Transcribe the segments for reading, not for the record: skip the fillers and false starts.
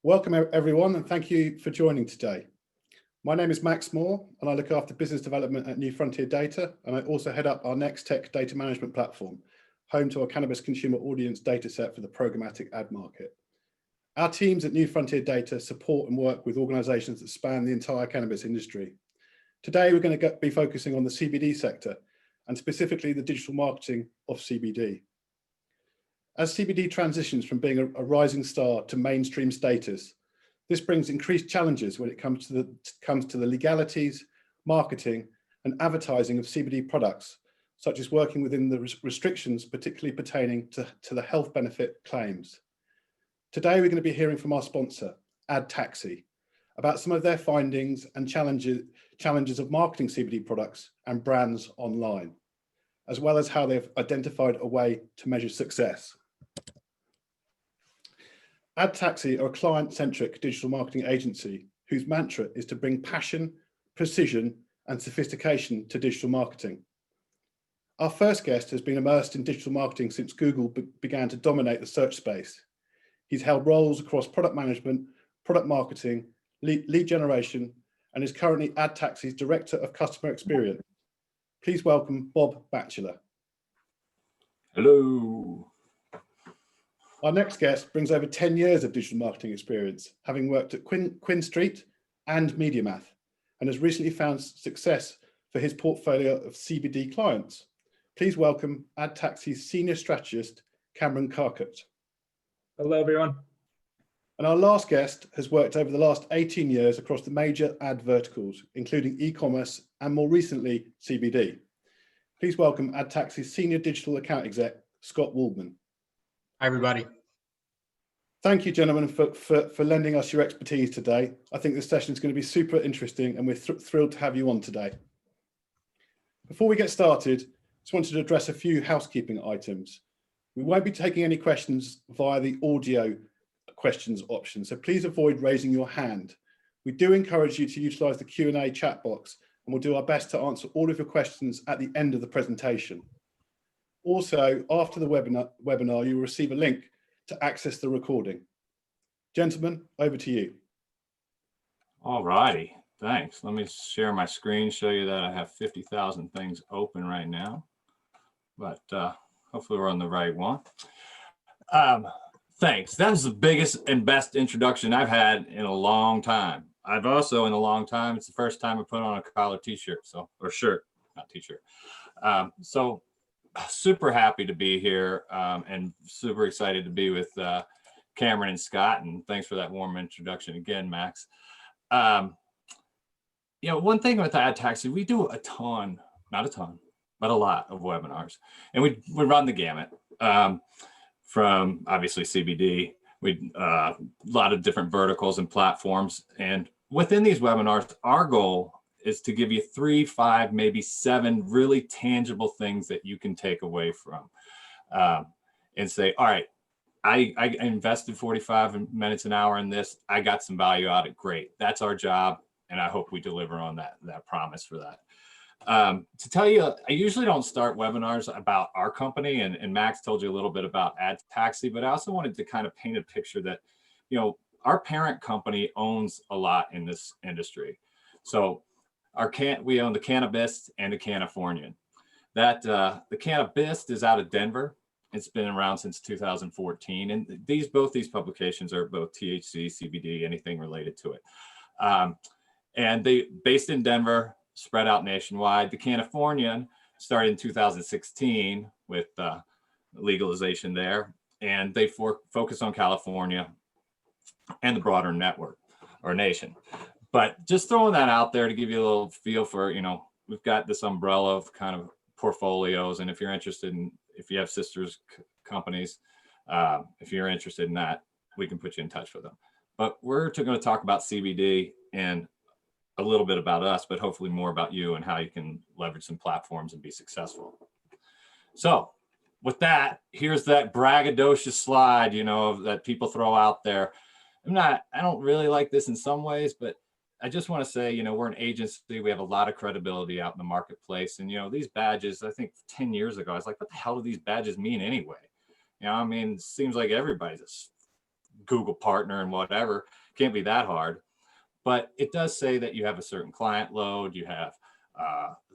Welcome everyone, and thank you for joining today. My name is Max Moore and I look after business development at New Frontier Data, and I also head up our Next Tech data management platform, home to our cannabis consumer audience dataset for the programmatic ad market. Our teams at New Frontier Data support and work with organizations that span the entire cannabis industry. Today, we're going to be focusing on the CBD sector and specifically the digital marketing of CBD. As CBD transitions from being a rising star to mainstream status, this brings increased challenges when it comes to the legalities, marketing, and advertising of CBD products, such as working within the restrictions, particularly pertaining to the health benefit claims. Today, we're going to be hearing from our sponsor, Adtaxi, about some of their findings and challenges of marketing CBD products and brands online, as well as how they've identified a way to measure success. Adtaxi are a client-centric digital marketing agency whose mantra is to bring passion, precision, and sophistication to digital marketing. Our first guest has been immersed in digital marketing since Google began to dominate the search space. He's held roles across product management, product marketing, lead generation, and is currently Adtaxi's Director of Customer Experience. Please welcome Bob Batchelor. Hello. Our next guest brings over 10 years of digital marketing experience, having worked at Quinn Street and MediaMath, and has recently found success for his portfolio of CBD clients. Please welcome Adtaxi's Senior Strategist, Cameron Carcutt. Hello, everyone. And our last guest has worked over the last 18 years across the major ad verticals, including e-commerce and more recently, CBD. Please welcome Adtaxi's Senior Digital Account Exec, Scott Waldman. Hi, everybody. Thank you, gentlemen, for lending us your expertise today. I think this session is going to be super interesting and we're thrilled to have you on today. Before we get started, I just wanted to address a few housekeeping items. We won't be taking any questions via the audio questions option, so please avoid raising your hand. We do encourage you to utilize the Q&A chat box, and we'll do our best to answer all of your questions at the end of the presentation. Also, after the webinar, you will receive a link to access the recording. Gentlemen, over to you. All righty, thanks. Let me share my screen, show you that I have 50,000 things open right now, but hopefully we're on the right one. Thanks. That was the biggest and best introduction I've had in a long time. I've also, in a long time, it's the first time I put on a collar t-shirt, or shirt, not t-shirt. So super happy to be here and super excited to be with Cameron and Scott, and thanks for that warm introduction again, Max. You know, one thing with Adtaxi, we do a ton, not a ton, but a lot of webinars, and we run the gamut from obviously CBD, a lot of different verticals and platforms, and within these webinars, our goal is to give you 3, 5, maybe 7 really tangible things that you can take away from and say, all right, I invested 45 minutes an hour in this. I got some value out of it. Great. That's our job. And I hope we deliver on that promise for that. To tell you, I usually don't start webinars about our company, and Max told you a little bit about Adtaxi, but I also wanted to kind of paint a picture that, you know, our parent company owns a lot in this industry. So we own the Cannabist and the Californian. The Cannabist is out of Denver. It's been around since 2014, and both these publications are both THC, CBD, anything related to it. And they based in Denver, spread out nationwide. The Californian started in 2016 with legalization there, and they focus on California and the broader network or nation. But just throwing that out there to give you a little feel for, you know, we've got this umbrella of kind of portfolios. And if you're interested in, if you have sisters companies, if you're interested in that, we can put you in touch with them. But we're going to talk about CBD and a little bit about us, but hopefully more about you and how you can leverage some platforms and be successful. So with that, here's that braggadocious slide, you know, that people throw out there. I don't really like this in some ways, but I just want to say, you know, we're an agency. We have a lot of credibility out in the marketplace. And, you know, these badges, I think 10 years ago, I was like, what the hell do these badges mean anyway? You know, I mean, it seems like everybody's Google partner and whatever. Can't be that hard. But it does say that you have a certain client load, you have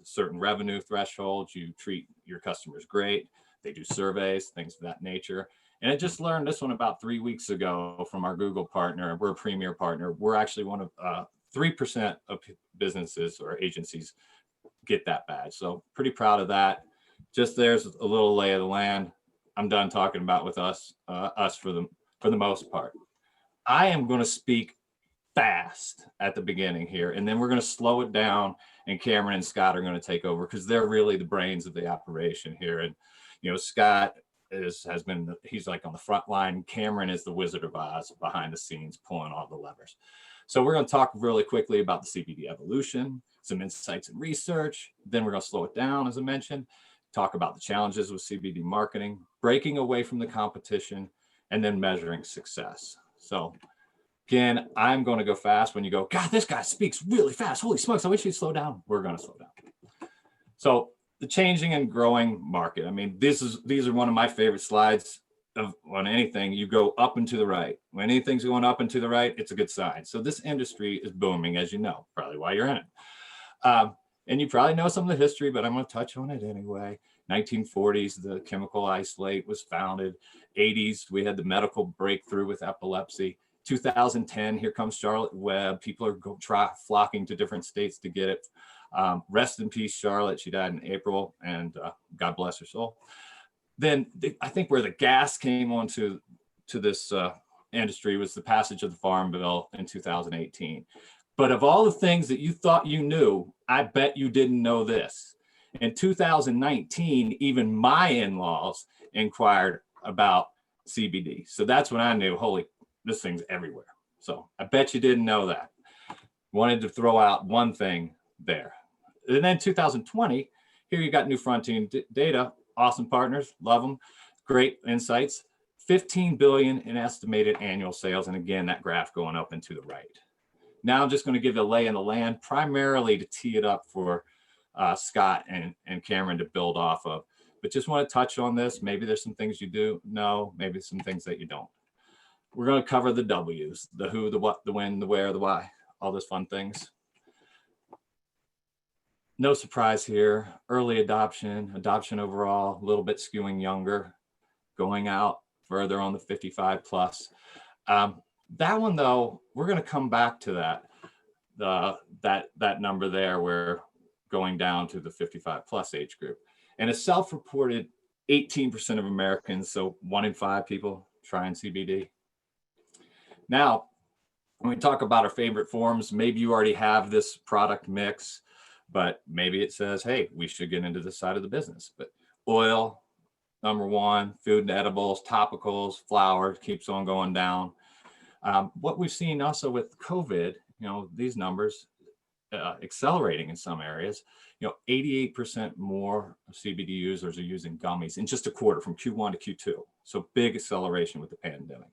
certain revenue thresholds, you treat your customers great, they do surveys, things of that nature. And I just learned this one about 3 weeks ago from our Google partner. We're a premier partner. We're actually one of 3% of businesses or agencies get that badge. So pretty proud of that. Just there's a little lay of the land. I'm done talking about with us for the most part. I am going to speak fast at the beginning here, and then we're going to slow it down, and Cameron and Scott are going to take over because they're really the brains of the operation here. And Scott he's like on the front line. Cameron is the Wizard of Oz behind the scenes pulling all the levers. So we're going to talk really quickly about the CBD evolution, some insights and research. Then we're going to slow it down, as I mentioned, talk about the challenges with CBD marketing, breaking away from the competition, and then measuring success. So again, I'm going to go fast. When you go, God, this guy speaks really fast. Holy smokes, I wish he'd slow down. We're going to slow down. So the changing and growing market. I mean, these are one of my favorite slides on anything. You go up and to the right. When anything's going up and to the right, it's a good sign. So this industry is booming, as you know, probably why you're in it. And you probably know some of the history, but I'm going to touch on it anyway. 1940s, the chemical isolate was founded. 80s, we had the medical breakthrough with epilepsy. 2010, here comes Charlotte Webb. People are flocking to different states to get it. Rest in peace, Charlotte. She died in April, and God bless her soul. Then I think where the gas came onto this industry was the passage of the Farm Bill in 2018. But of all the things that you thought you knew, I bet you didn't know this. In 2019, even my in-laws inquired about CBD. So that's when I knew, holy, this thing's everywhere. So I bet you didn't know that. Wanted to throw out one thing there. And then 2020, here you got New Frontier data, awesome partners, love them, great insights, 15 billion in estimated annual sales. And again, that graph going up and to the right. Now I'm just going to give you a lay in the land, primarily to tee it up for Scott and Cameron to build off of. But just want to touch on this. Maybe there's some things you do know, maybe some things that you don't. We're going to cover the W's, the who, the what, the when, the where, the why, all those fun things. No surprise here. Early adoption overall, a little bit skewing younger, going out further on the 55 plus. That one though, we're going to come back to that number there. We're going down to the 55 plus age group, and a self-reported 18% of Americans, so 1 in 5 people trying CBD. Now, when we talk about our favorite forms, maybe you already have this product mix, but maybe it says, hey, we should get into this side of the business. But oil, number one, food and edibles, topicals, flour, keeps on going down. What we've seen also with COVID, these numbers accelerating in some areas, 88% more CBD users are using gummies in just a quarter from Q1 to Q2. So big acceleration with the pandemic.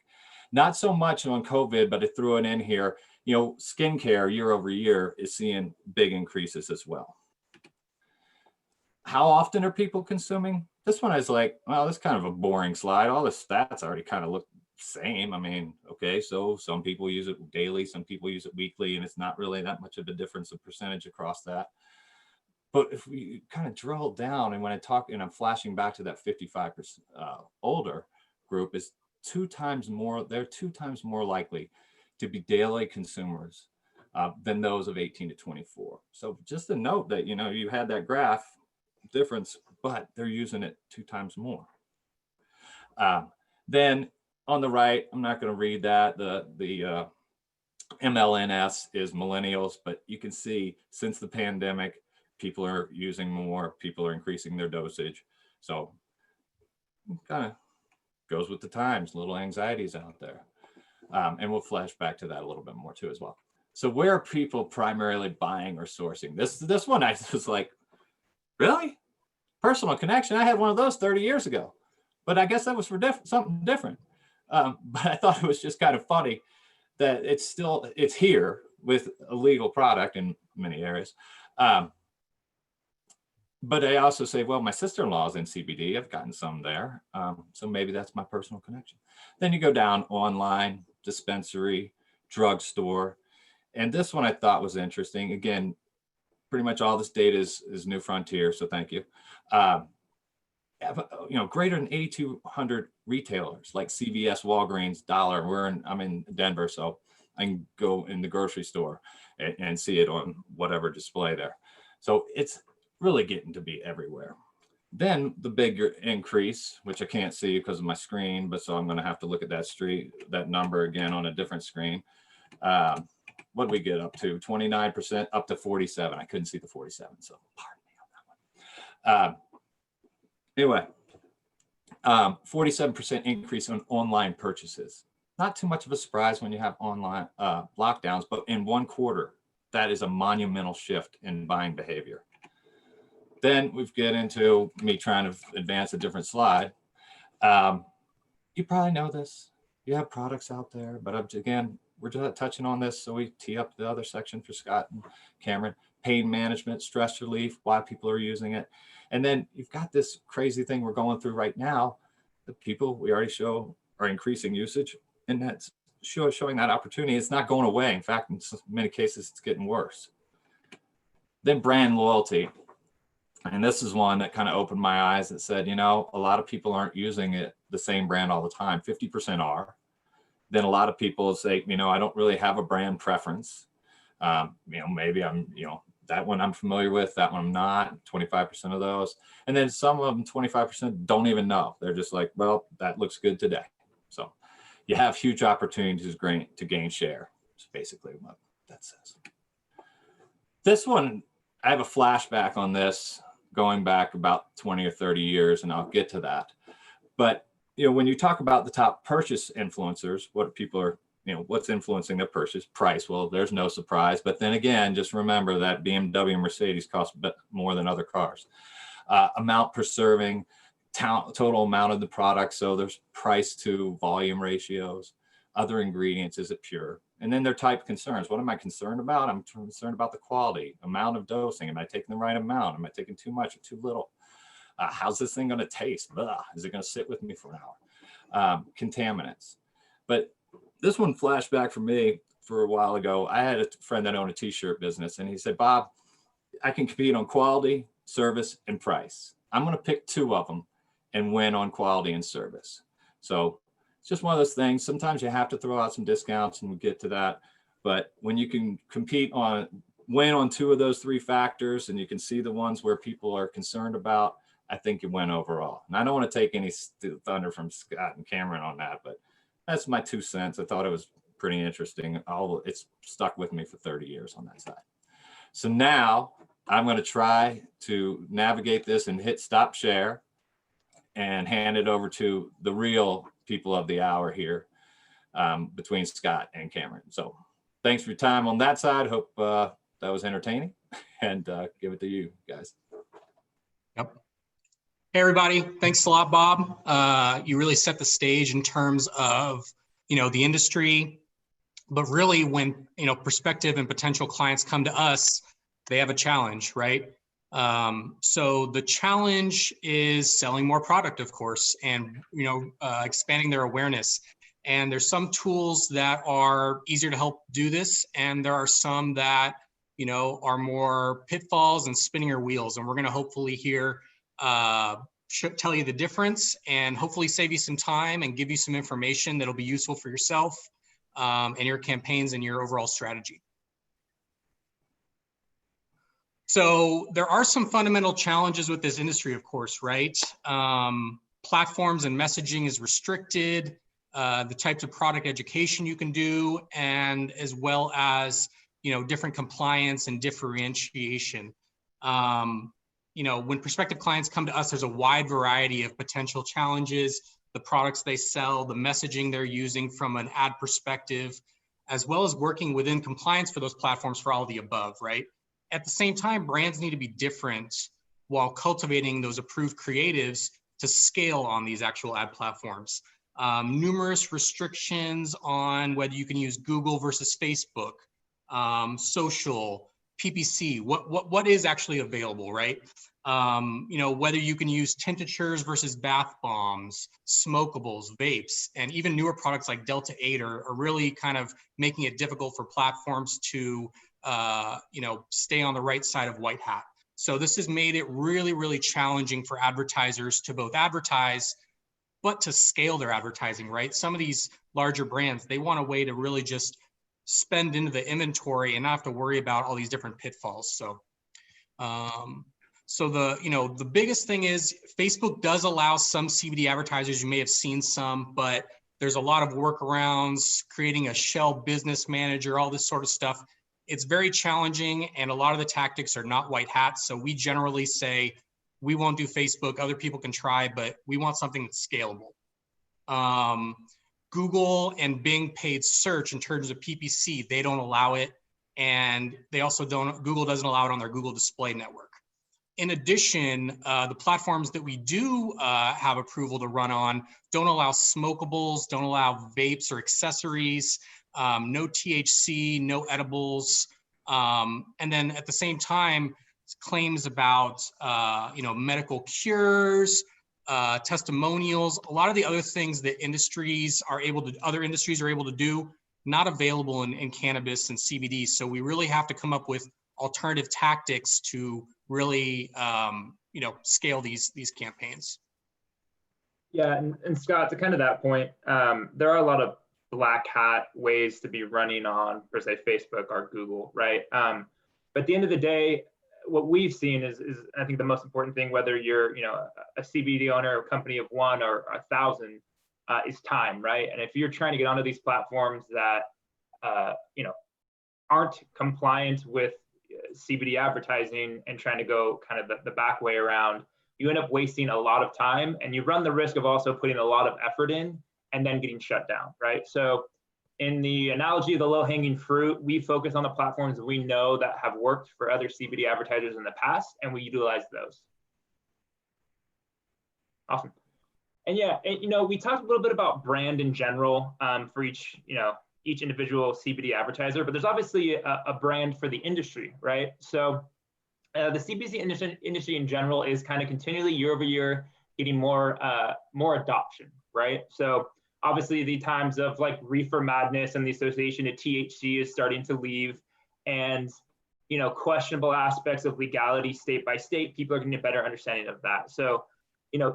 Not so much on COVID, but I threw it in here. Skincare year over year is seeing big increases as well. How often are people consuming? This one is like, well, this is kind of a boring slide. All the stats already kind of look same. I mean, okay, so some people use it daily, some people use it weekly, and it's not really that much of a difference of percentage across that. But if we kind of drill down, and when I talk, and I'm flashing back to that 55% older group, is 2 times more, they're 2 times more likely to be daily consumers than those of 18 to 24. So just a note that, you had that graph difference, but they're using it 2 times more. Then on the right, I'm not going to read that. The MLNS is millennials, but you can see since the pandemic, people are using more, people are increasing their dosage. So kind of goes with the times, little anxieties out there. And we'll flash back to that a little bit more too as well. So where are people primarily buying or sourcing? This one, I was like, really? Personal connection? I had one of those 30 years ago, but I guess that was for something different. But I thought it was just kind of funny that it's here with a legal product in many areas. But I also say, well, my sister-in-law is in CBD. I've gotten some there. So maybe that's my personal connection. Then you go down online, dispensary, drugstore. And this one I thought was interesting. Again, pretty much all this data is New Frontier, so thank you. Greater than 8,200 retailers like CVS, Walgreens, Dollar. I'm in Denver, so I can go in the grocery store and see it on whatever display there. So it's really getting to be everywhere. Then the bigger increase, which I can't see because of my screen, but so I'm going to have to look at that number again on a different screen. What did we get up to? 29% up to 47. I couldn't see the 47, so pardon me on that one. Anyway, 47% increase on online purchases. Not too much of a surprise when you have online lockdowns, but in 1 quarter, that is a monumental shift in buying behavior. Then we get into me trying to advance a different slide. You probably know this. You have products out there, but again, we're just touching on this, so we tee up the other section for Scott and Cameron. Pain management, stress relief, why people are using it. And then you've got this crazy thing we're going through right now. The people we already show are increasing usage, and that's showing that opportunity. It's not going away. In fact, in many cases, it's getting worse. Then brand loyalty. And this is one that kind of opened my eyes that said, a lot of people aren't using the same brand all the time. 50% are. Then a lot of people say, I don't really have a brand preference. Maybe I'm, that one I'm familiar with, that one I'm not, 25% of those. And then some of them, 25% don't even know. They're just like, well, that looks good today. So you have huge opportunities to gain share. That's basically what that says. This one, I have a flashback on this going back about 20 or 30 years, and I'll get to that. But, when you talk about the top purchase influencers, what people are, what's influencing their purchase? Price. Well, there's no surprise. But then again, just remember that BMW and Mercedes cost more than other cars. Amount per serving, total amount of the product. So there's price to volume ratios, other ingredients. Is it pure? And then their type concerns. What am I concerned about? I'm concerned about the quality, amount of dosing. Am I taking the right amount? Am I taking too much or too little? How's this thing going to taste? Blah. Is it going to sit with me for an hour? Contaminants. But this one flashed back for me for a while ago. I had a friend that owned a t-shirt business, and he said, Bob, I can compete on quality, service, and price. I'm going to pick 2 of them and win on quality and service. So it's just one of those things. Sometimes you have to throw out some discounts, and we'll get to that. But when you can win on 2 of those 3 factors, and you can see the ones where people are concerned about, I think you win overall. And I don't want to take any thunder from Scott and Cameron on that, but that's my 2 cents. I thought it was pretty interesting. It's stuck with me for 30 years on that side. So now I'm going to try to navigate this and hit stop share and hand it over to the real people of the hour here, between Scott and Cameron. So thanks for your time on that side. Hope that was entertaining, and give it to you guys. Yep. Hey, everybody. Thanks a lot, Bob. You really set the stage in terms of, the industry, but really when, prospective and potential clients come to us, they have a challenge, right? So the challenge is selling more product, of course, and, expanding their awareness. And there's some tools that are easier to help do this. And there are some that, are more pitfalls and spinning your wheels. And we're going to hopefully here tell you the difference and hopefully save you some time and give you some information that'll be useful for yourself and your campaigns and your overall strategy. So there are some fundamental challenges with this industry, of course, right? Platforms and messaging is restricted, the types of product education you can do, and as well as, different compliance and differentiation. When prospective clients come to us, there's a wide variety of potential challenges, the products they sell, the messaging they're using from an ad perspective, as well as working within compliance for those platforms for all of the above, right? At the same time, brands need to be different while cultivating those approved creatives to scale on these actual ad platforms. Numerous restrictions on whether you can use Google versus Facebook, social, PPC, what is actually available, right? Whether you can use tinctures versus bath bombs, smokables, vapes, and even newer products like Delta 8 are really kind of making it difficult for platforms to, stay on the right side of white hat. So this has made it really, really challenging for advertisers to both advertise, but to scale their advertising, right? Some of these larger brands, they want a way to really just spend into the inventory and not have to worry about all these different pitfalls. So, the biggest thing is Facebook does allow some CBD advertisers. You may have seen some, but there's a lot of workarounds, creating a shell business manager, all this sort of stuff. It's very challenging, and a lot of the tactics are not white hats. So we generally say, we won't do Facebook. Other people can try, but we want something that's scalable. Google and Bing paid search in terms of PPC, they don't allow it. And they also Google doesn't allow it on their Google Display Network. In addition, the platforms that we do have approval to run on don't allow smokables, don't allow vapes or accessories, no THC, no edibles. And then at the same time, claims about, medical cures, testimonials, a lot of the other things that other industries are able to do, not available in cannabis and CBD. So we really have to come up with alternative tactics to really, scale these campaigns. Yeah, and Scott, to kind of that point, there are a lot of black hat ways to be running on, per se, Facebook or Google, right? But at the end of the day, what we've seen is I think the most important thing, whether you're a CBD owner, a company of 1 or 1,000, is time, right? And if you're trying to get onto these platforms that aren't compliant with CBD advertising and trying to go kind of the back way around, you end up wasting a lot of time, and you run the risk of also putting a lot of effort in and then getting shut down, right? So in the analogy of the low-hanging fruit, we focus on the platforms that we know that have worked for other CBD advertisers in the past, and we utilize those. Awesome. And yeah, we talked a little bit about brand in general for each individual CBD advertiser, but there's obviously a brand for the industry, right? So the CBD industry in general is kind of continually year over year getting more adoption, right? So obviously the times of like reefer madness and the association of THC is starting to leave, and questionable aspects of legality state by state, people are getting a better understanding of that. So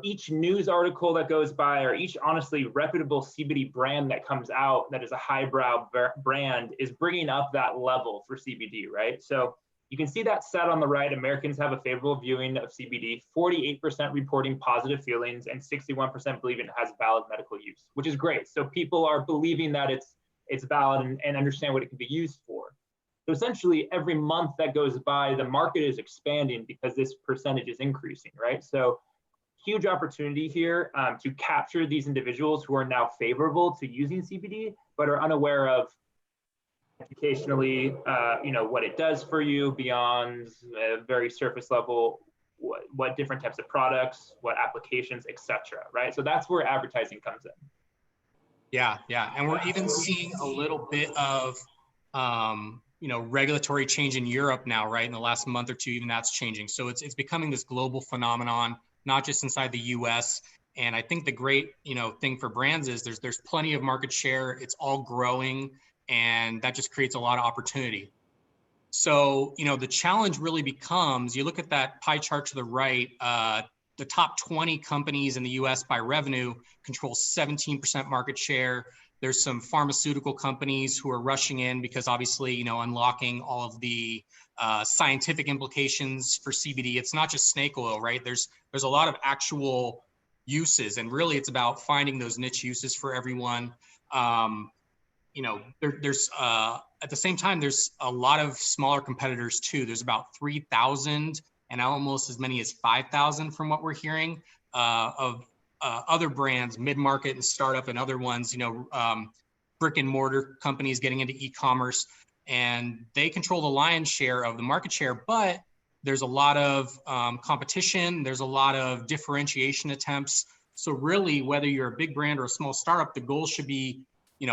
each news article that goes by, or each honestly reputable CBD brand that comes out that is a highbrow brand, is bringing up that level for CBD, right? So you can see that set on the right. Americans have a favorable viewing of CBD, 48% reporting positive feelings, and 61% believe it has valid medical use, which is great. So people are believing that it's valid and understand what it can be used for. So essentially, every month that goes by, the market is expanding because this percentage is increasing, right? So huge opportunity here to capture these individuals who are now favorable to using CBD, but are unaware of educationally, what it does for you beyond a very surface level, what different types of products, what applications, etc. Right? So that's where advertising comes in. Yeah, and we're even seeing a little bit of, regulatory change in Europe now, right? In the last month or two, even that's changing. So it's becoming this global phenomenon, not just inside the U.S. And I think the great, thing for brands is there's plenty of market share. It's all growing, and that just creates a lot of opportunity. So, the challenge really becomes, you look at that pie chart to the right, the top 20 companies in the US by revenue control 17% market share. There's some pharmaceutical companies who are rushing in because obviously, unlocking all of the scientific implications for CBD. It's not just snake oil, right? There's a lot of actual uses, and really it's about finding those niche uses for everyone. There's at the same time, there's a lot of smaller competitors too. There's about 3,000 and almost as many as 5,000 from what we're hearing of other brands, mid-market and startup and other ones, brick and mortar companies getting into e-commerce, and they control the lion's share of the market share, but there's a lot of competition. There's a lot of differentiation attempts. So really, whether you're a big brand or a small startup, the goal should be,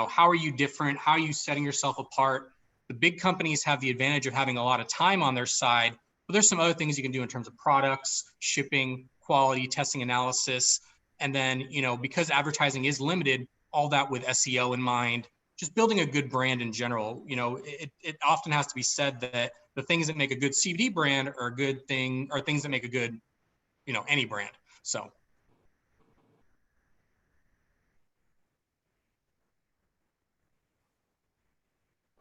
how are you different? How are you setting yourself apart? The big companies have the advantage of having a lot of time on their side, but there's some other things you can do in terms of products, shipping, quality, testing, analysis. And then, you know, because advertising is limited, all that with SEO in mind, just building a good brand in general. You know, it often has to be said that the things that make a good CBD brand are a good thing, are things that make a good, you know, any brand. So.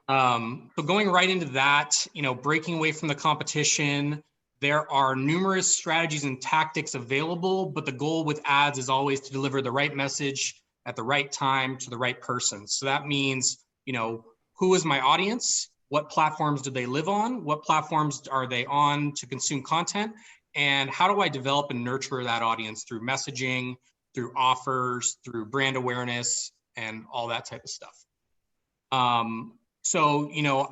But going right into that, you know, breaking away from the competition, there are numerous strategies and tactics available, but the goal with ads is always to deliver the right message at the right time to the right person. So that means, you know, who is my audience? What platforms do they live on? What platforms are they on to consume content? And how do I develop and nurture that audience through messaging, through offers, through brand awareness, and all that type of stuff. So, you know,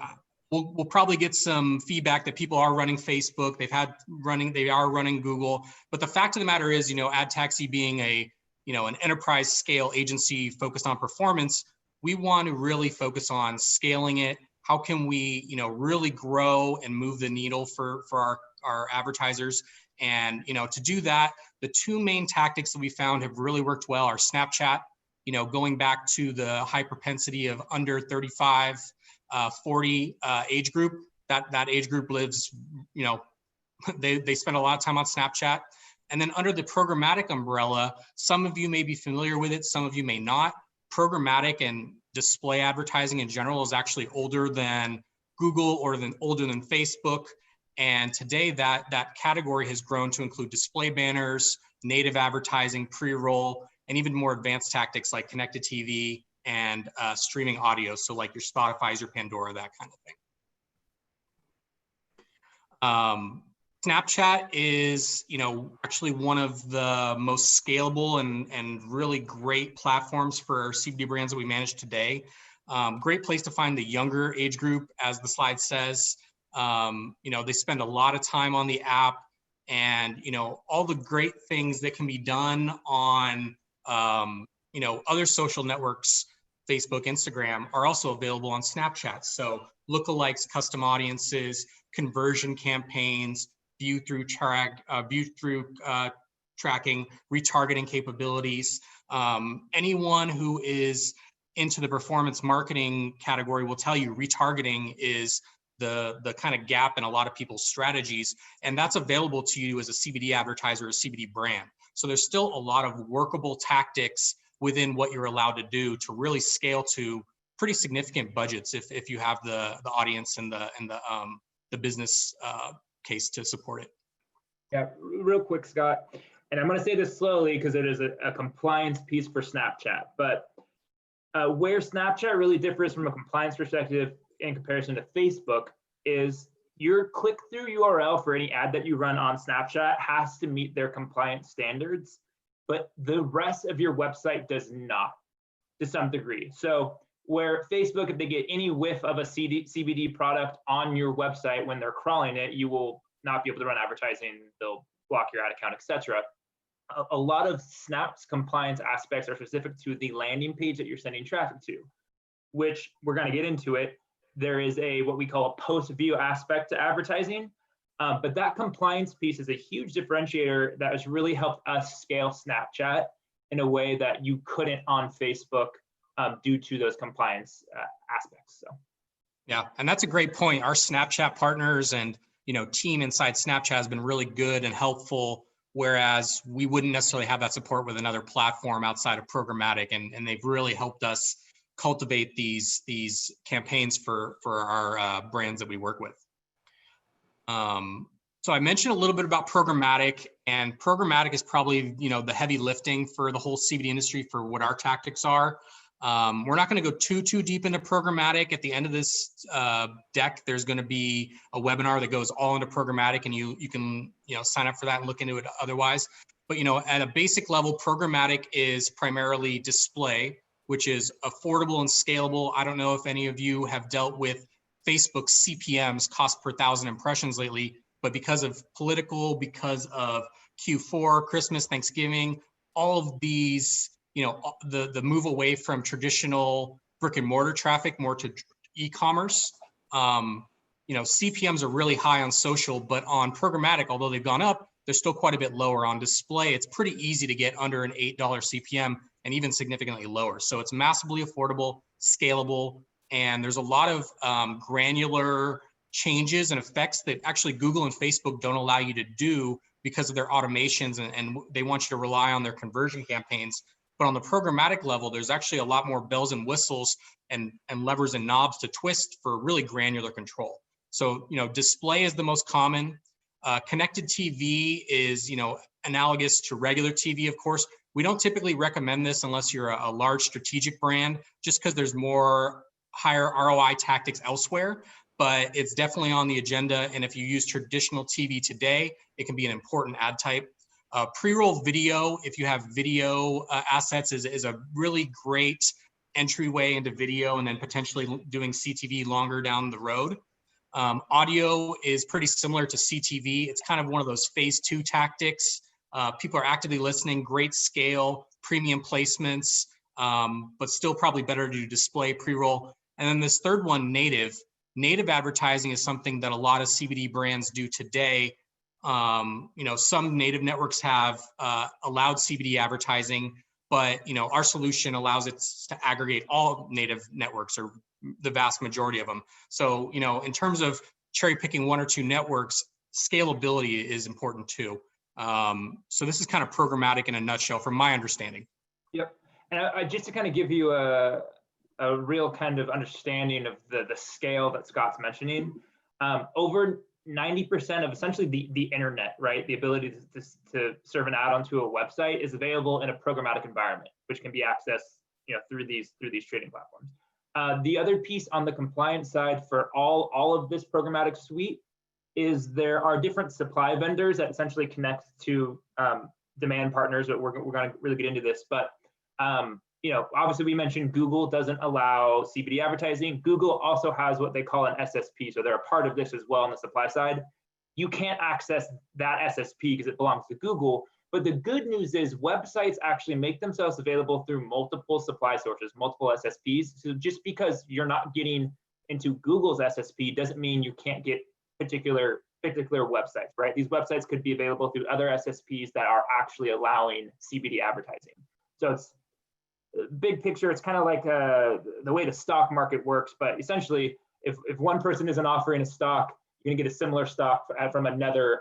we'll probably get some feedback that people are running Facebook, they are running Google, but the fact of the matter is, you know, Adtaxi being a, you know, an enterprise scale agency focused on performance, we want to really focus on scaling it. How can we, you know, really grow and move the needle for our advertisers? And, you know, to do that, the two main tactics that we found have really worked well are Snapchat, you know, going back to the high propensity of under 35, 40 age group, that age group lives, you know, they spend a lot of time on Snapchat. And then under the programmatic umbrella, some of you may be familiar with it, some of you may not. Programmatic and display advertising in general is actually older than Google or older than Facebook. And today that category has grown to include display banners, native advertising, pre-roll, and even more advanced tactics like connected TV and streaming audio. So like your Spotify's, your Pandora, that kind of thing. Snapchat is, you know, actually one of the most scalable and really great platforms for our CBD brands that we manage today. Great place to find the younger age group, as the slide says. You know, they spend a lot of time on the app, and, you know, all the great things that can be done on, you know, other social networks, Facebook, Instagram, are also available on Snapchat. So lookalikes, custom audiences, conversion campaigns, view through tracking, retargeting capabilities. Anyone who is into the performance marketing category will tell you retargeting is the kind of gap in a lot of people's strategies, and that's available to you as a CBD advertiser, a CBD brand. So there's still a lot of workable tactics within what you're allowed to do to really scale to pretty significant budgets if you have the audience and the business case to support it. Yeah, real quick, Scott, and I'm going to say this slowly because it is a compliance piece for Snapchat, but where Snapchat really differs from a compliance perspective in comparison to Facebook is your click-through URL for any ad that you run on Snapchat has to meet their compliance standards, but the rest of your website does not, to some degree. So where Facebook, if they get any whiff of a CBD product on your website when they're crawling it, you will not be able to run advertising, they'll block your ad account, etc. A lot of Snap's compliance aspects are specific to the landing page that you're sending traffic to, which we're going to get into it. There is what we call a post-view aspect to advertising, but that compliance piece is a huge differentiator that has really helped us scale Snapchat in a way that you couldn't on Facebook due to those compliance aspects. So, yeah, and that's a great point. Our Snapchat partners and, you know, team inside Snapchat has been really good and helpful, whereas we wouldn't necessarily have that support with another platform outside of programmatic, and they've really helped us cultivate these campaigns for our brands that we work with. So I mentioned a little bit about programmatic, and programmatic is probably, you know, the heavy lifting for the whole CBD industry for what our tactics are. We're not going to go too deep into programmatic. At the end of this deck, there's going to be a webinar that goes all into programmatic, and you can, you know, sign up for that and look into it otherwise. But, you know, at a basic level, programmatic is primarily display, which is affordable and scalable. I don't know if any of you have dealt with Facebook's CPMs, cost per thousand impressions lately, but because of political, because of Q4, Christmas, Thanksgiving, all of these, you know, the move away from traditional brick and mortar traffic more to e-commerce, CPMs are really high on social, but on programmatic, although they've gone up, they're still quite a bit lower. On display, it's pretty easy to get under an $8 CPM and even significantly lower. So it's massively affordable, scalable, and there's a lot of granular changes and effects that actually Google and Facebook don't allow you to do because of their automations, and they want you to rely on their conversion campaigns. But on the programmatic level, there's actually a lot more bells and whistles and levers and knobs to twist for really granular control. So, display is the most common. Connected TV is, analogous to regular TV, of course. We don't typically recommend this unless you're a large strategic brand, just because there's more higher ROI tactics elsewhere, but it's definitely on the agenda. And if you use traditional TV today, it can be an important ad type. Pre-roll video, if you have video assets, is a really great entryway into video, and then potentially doing CTV longer down the road. Audio is pretty similar to CTV. It's kind of one of those phase 2 tactics. People are actively listening, great scale, premium placements, but still probably better to do display, pre-roll. And then this third one, native. Native advertising is something that a lot of CBD brands do today. Some native networks have allowed CBD advertising, but our solution allows it to aggregate all native networks, or the vast majority of them. So, in terms of cherry picking one or two networks, scalability is important too. So this is kind of programmatic in a nutshell from my understanding. Yep. And just to kind of give you a real kind of understanding of the scale that Scott's mentioning, over 90% of essentially the internet, right? The ability to serve an ad onto a website is available in a programmatic environment, which can be accessed, through these trading platforms. The other piece on the compliance side for all of this programmatic suite is there are different supply vendors that essentially connect to demand partners, but we're going to really get into this. But obviously we mentioned Google doesn't allow CBD advertising. Google also has what they call an SSP, so they're a part of this as well on the supply side. You can't access that SSP because it belongs to Google. But the good news is websites actually make themselves available through multiple supply sources, multiple SSPs. So just because you're not getting into Google's SSP doesn't mean you can't get particular websites, right? These websites could be available through other SSPs that are actually allowing CBD advertising. So it's big picture, it's kind of like the way the stock market works, but essentially if one person isn't offering a stock, you're gonna get a similar stock from another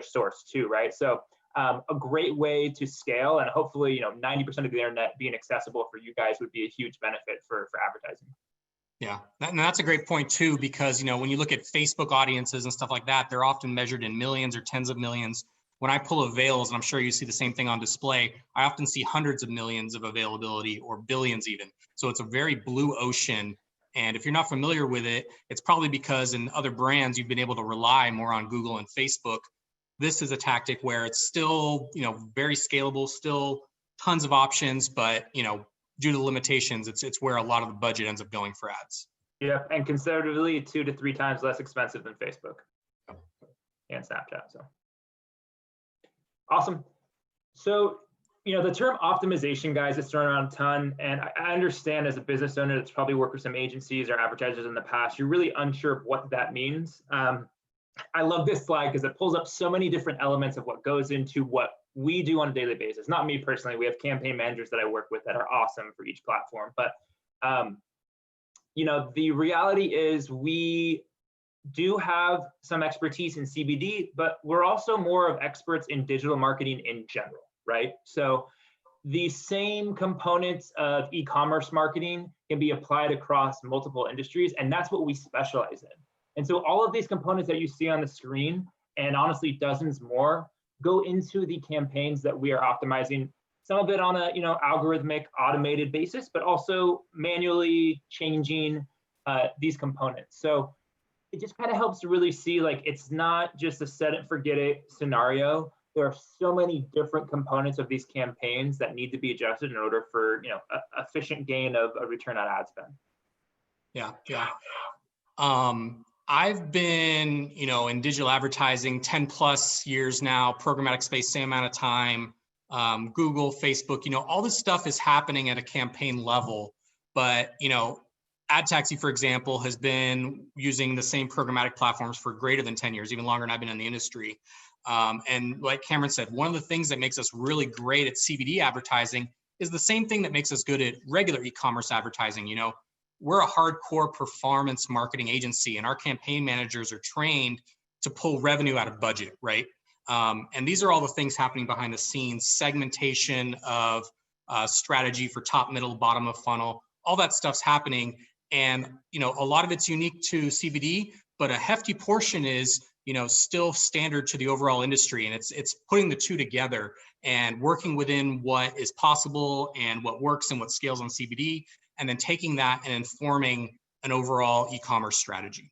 source too, right? So a great way to scale, and hopefully 90% of the internet being accessible for you guys would be a huge benefit for advertising. Yeah, and that's a great point too, because when you look at Facebook audiences and stuff like that, they're often measured in millions or tens of millions. When I pull avails, and I'm sure you see the same thing on display, I often see hundreds of millions of availability, or billions even. So it's a very blue ocean. And if you're not familiar with it, it's probably because in other brands, you've been able to rely more on Google and Facebook. This is a tactic where it's still, very scalable, still tons of options, but, due to limitations, it's where a lot of the budget ends up going for ads. Yeah, and conservatively 2 to 3 times less expensive than Facebook and Snapchat. So awesome. So, the term optimization, guys, is thrown around a ton, and I understand as a business owner that's probably worked with some agencies or advertisers in the past, you're really unsure of what that means. I love this slide because it pulls up so many different elements of what goes into what we do on a daily basis. Not me personally, we have campaign managers that I work with that are awesome for each platform. But, the reality is we do have some expertise in CBD, but we're also more of experts in digital marketing in general, right? So the same components of e-commerce marketing can be applied across multiple industries, and that's what we specialize in. And so all of these components that you see on the screen, and honestly dozens more, go into the campaigns that we are optimizing, some of it on a algorithmic automated basis, but also manually changing these components. So it just kind of helps to really see, like, it's not just a set it forget it scenario. There are so many different components of these campaigns that need to be adjusted in order for efficient gain of a return on ad spend. Yeah. I've been, in digital advertising 10 plus years now, programmatic space, same amount of time, Google, Facebook, all this stuff is happening at a campaign level, but, Adtaxi, for example, has been using the same programmatic platforms for greater than 10 years, even longer than I've been in the industry. And like Cameron said, one of the things that makes us really great at CBD advertising is the same thing that makes us good at regular e-commerce advertising. You know, we're a hardcore performance marketing agency, and our campaign managers are trained to pull revenue out of budget, right? And these are all the things happening behind the scenes: segmentation of strategy for top, middle, bottom of funnel. All that stuff's happening. And, you know, a lot of it's unique to CBD, but a hefty portion is, you know, still standard to the overall industry. And it's putting the two together and working within what is possible and what works and what scales on CBD, and then taking that and informing an overall e-commerce strategy.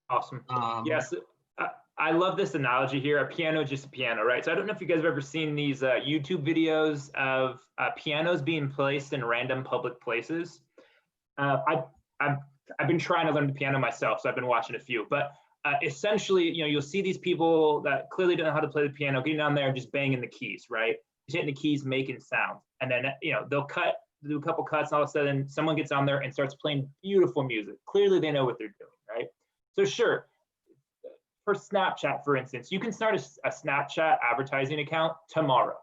Awesome. Yes, I love this analogy here. A piano, just a piano, right? So I don't know if you guys have ever seen these YouTube videos of pianos being placed in random public places. I've been trying to learn the piano myself, so I've been watching a few. But essentially, you know, you'll see these people that clearly don't know how to play the piano getting down there and just banging the keys, right? Just hitting the keys, making sounds, and then you know they'll do a couple cuts, and all of a sudden someone gets on there and starts playing beautiful music. Clearly, they know what they're doing, right? So sure. For Snapchat, for instance, you can start a Snapchat advertising account tomorrow.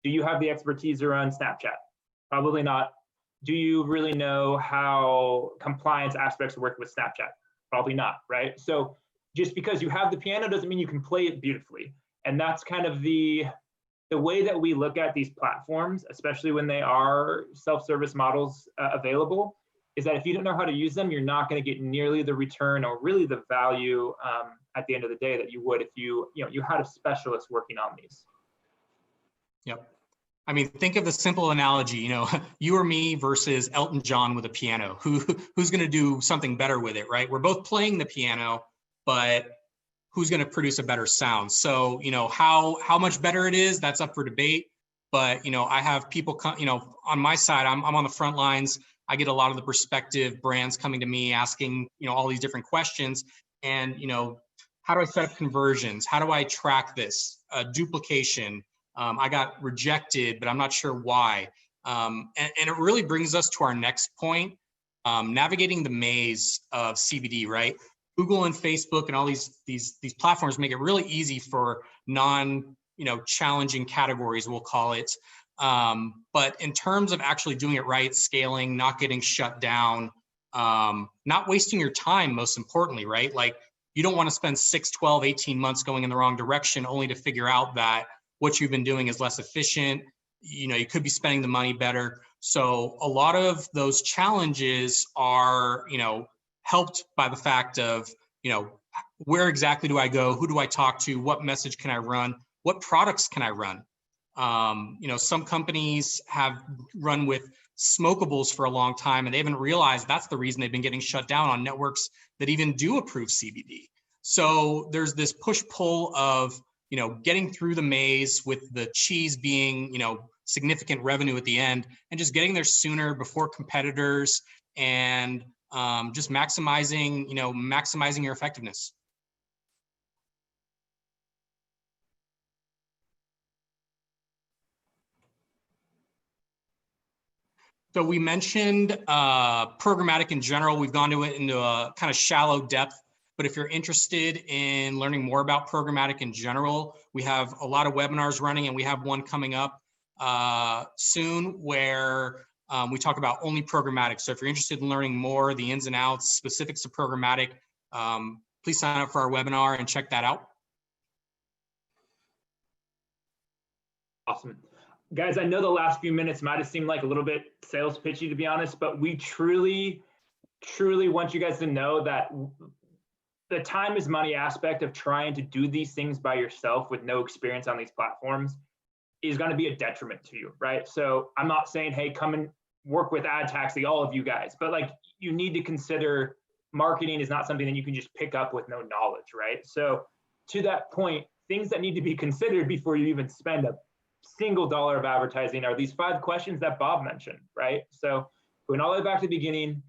Do you have the expertise to run Snapchat? Probably not. Do you really know how compliance aspects work with Snapchat? Probably not, right? So just because you have the piano doesn't mean you can play it beautifully. And that's kind of the way that we look at these platforms, especially when they are self-service models available, is that if you don't know how to use them, you're not going to get nearly the return or really the value at the end of the day that you would if you had a specialist working on these. Yep. I mean, think of the simple analogy, you know, you or me versus Elton John with a piano. Who's going to do something better with it, right? We're both playing the piano, but who's going to produce a better sound? So, you know, how much better it is, that's up for debate. But, you know, I have people you know, on my side, I'm on the front lines. I get a lot of the prospective brands coming to me asking, you know, all these different questions. And, you know, how do I set up conversions? How do I track this? Duplication. I got rejected, but I'm not sure why. And it really brings us to our next point, navigating the maze of CBD, right? Google and Facebook and all these platforms make it really easy for challenging categories, we'll call it. But in terms of actually doing it right, scaling, not getting shut down, not wasting your time, most importantly, right? Like, you don't want to spend 6, 12, 18 months going in the wrong direction only to figure out that what you've been doing is less efficient. You know, you could be spending the money better. So a lot of those challenges are, you know, helped by the fact of, you know, where exactly do I go? Who do I talk to? What message can I run? What products can I run? You know, some companies have run with smokables for a long time, and they haven't realized that's the reason they've been getting shut down on networks that even do approve CBD. So there's this push-pull of, you know, getting through the maze with the cheese being, you know, significant revenue at the end, and just getting there sooner before competitors, and just maximizing your effectiveness. So we mentioned programmatic in general. We've gone to it into a kind of shallow depth, but if you're interested in learning more about programmatic in general, we have a lot of webinars running, and we have one coming up soon where we talk about only programmatic. So if you're interested in learning more, the ins and outs, specifics of programmatic, please sign up for our webinar and check that out. Awesome. Guys, I know the last few minutes might have seemed like a little bit sales pitchy, to be honest, but we truly want you guys to know that the time is money aspect of trying to do these things by yourself with no experience on these platforms is going to be a detriment to you, right? So I'm not saying, hey, come and work with Adtaxi, all of you guys, but like, you need to consider marketing is not something that you can just pick up with no knowledge, right? So to that point, things that need to be considered before you even spend a single dollar of advertising are these 5 questions that Bob mentioned, right? So going all the way back to the beginning,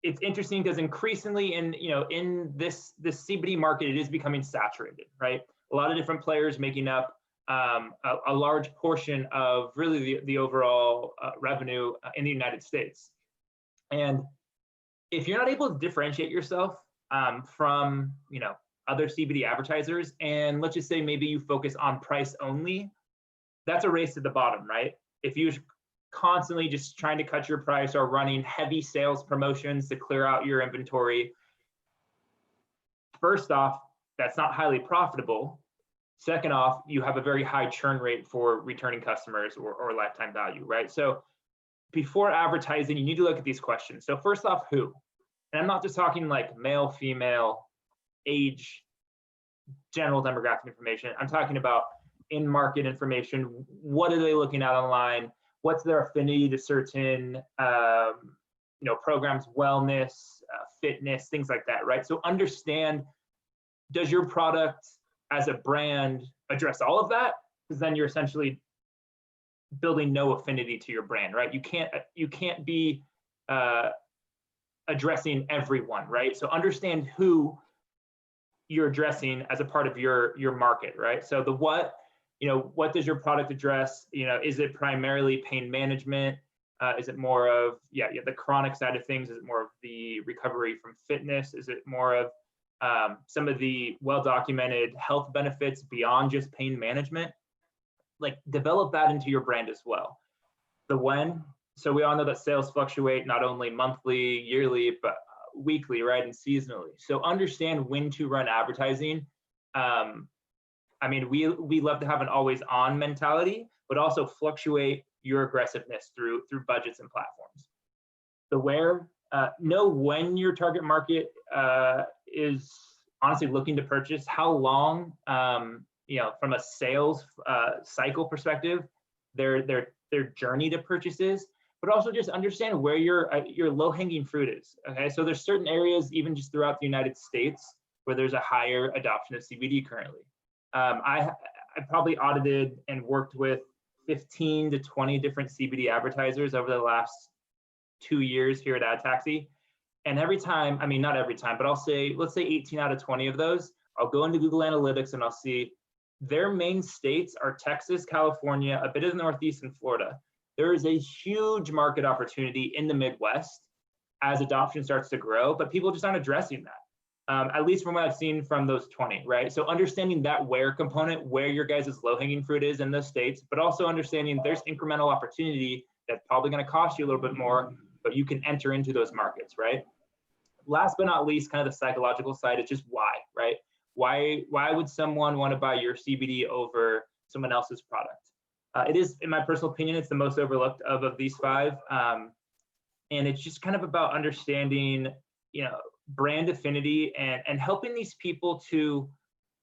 it's interesting because increasingly in this CBD market, it is becoming saturated, right? A lot of different players making up a large portion of really the overall revenue in the United States. And if you're not able to differentiate yourself from, other CBD advertisers, and let's just say maybe you focus on price only, that's a race to the bottom, right? If you're constantly just trying to cut your price or running heavy sales promotions to clear out your inventory, first off, that's not highly profitable. Second off, you have a very high churn rate for returning customers or lifetime value, right? So before advertising, you need to look at these questions. So first off, who? And I'm not just talking like male, female, age, general demographic information. I'm talking about in-market information. What are they looking at online? What's their affinity to certain programs, wellness, fitness, things like that, right? So understand, does your product as a brand address all of that? Because then you're essentially building no affinity to your brand, right? You can't be addressing everyone, right? So understand who you're addressing as a part of your market, right? So the what does your product address? Is it primarily pain management? Is it more of the chronic side of things? Is it more of the recovery from fitness? Is it more of some of the well-documented health benefits beyond just pain management? Like, develop that into your brand as well. The when, so we all know that sales fluctuate not only monthly, yearly, but weekly, right, and seasonally. So understand when to run advertising. We love to have an always-on mentality, but also fluctuate your aggressiveness through budgets and platforms. The where, know when your target market is honestly looking to purchase, how long, from a sales cycle perspective, their journey to purchase is, but also just understand where your low-hanging fruit is. Okay, so there's certain areas, even just throughout the United States, where there's a higher adoption of CBD currently. I probably audited and worked with 15 to 20 different CBD advertisers over the last 2 years here at Adtaxi. And every time, not every time, but let's say 18 out of 20 of those, I'll go into Google Analytics and I'll see their main states are Texas, California, a bit of the Northeast, and Florida. There is a huge market opportunity in the Midwest as adoption starts to grow, but people just aren't addressing that. At least from what I've seen from those 20, right? So understanding that where component, where your guys' low-hanging fruit is in those states, but also understanding there's incremental opportunity that's probably going to cost you a little bit more, but you can enter into those markets, right? Last but not least, kind of the psychological side is just why, right? Why would someone want to buy your CBD over someone else's product? It is, in my personal opinion, it's the most overlooked of these five. And it's just kind of about understanding, brand affinity and helping these people to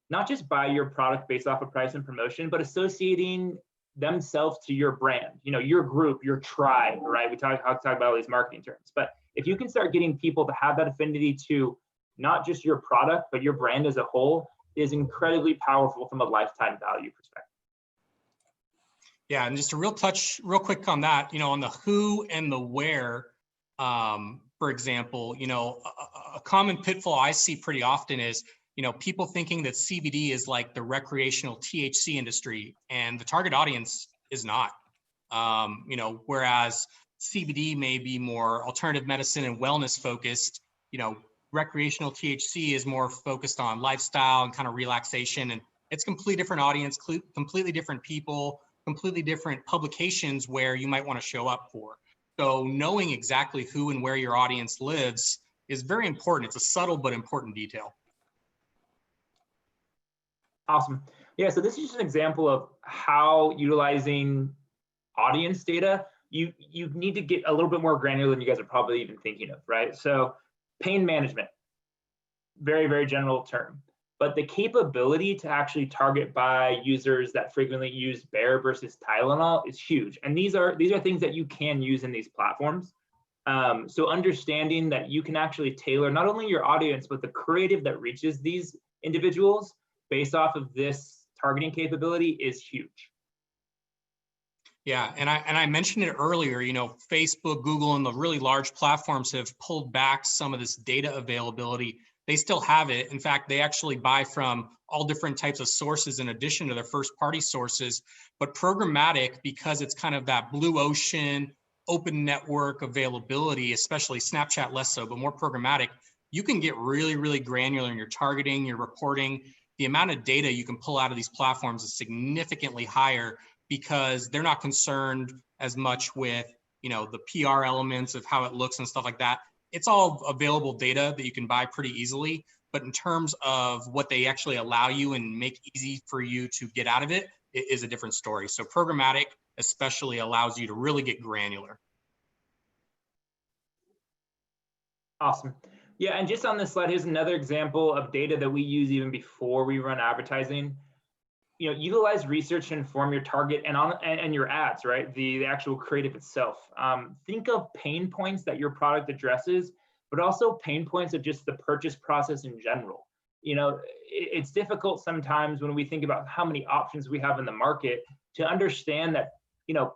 not just buy your product based off of price and promotion, but associating themselves to your brand, your group, your tribe, right? We talk about all these marketing terms, but if you can start getting people to have that affinity to not just your product, but your brand as a whole, is incredibly powerful from a lifetime value perspective. Yeah, and just a real quick on that, on the who and the where, for example, a common pitfall I see pretty often is, people thinking that CBD is like the recreational THC industry, and the target audience is not. Whereas CBD may be more alternative medicine and wellness focused, recreational THC is more focused on lifestyle and kind of relaxation, and it's completely different audience, completely different people, completely different publications where you might want to show up for. So knowing exactly who and where your audience lives is very important. It's a subtle but important detail. Awesome. Yeah, so this is just an example of how utilizing audience data, you need to get a little bit more granular than you guys are probably even thinking of, right? So pain management, very, very general term, but the capability to actually target by users that frequently use Bayer versus Tylenol is huge. And these are things that you can use in these platforms. So understanding that you can actually tailor not only your audience, but the creative that reaches these individuals based off of this targeting capability is huge. Yeah, and I mentioned it earlier, Facebook, Google, and the really large platforms have pulled back some of this data availability. They still have it. In fact, they actually buy from all different types of sources in addition to their first party sources. But programmatic, because it's kind of that blue ocean, open network availability, especially Snapchat less so, but more programmatic, you can get really, really granular in your targeting, your reporting. The amount of data you can pull out of these platforms is significantly higher because they're not concerned as much with, you know, the PR elements of how it looks and stuff like that. It's all available data that you can buy pretty easily. But in terms of what they actually allow you and make easy for you to get out of it, it is a different story. So programmatic especially allows you to really get granular. Awesome. Yeah, and just on this slide, here's another example of data that we use even before we run advertising. You know, utilize research to inform your target and your ads, right? The actual creative itself. Think of pain points that your product addresses, but also pain points of just the purchase process in general. You know, it's difficult sometimes when we think about how many options we have in the market to understand that, you know,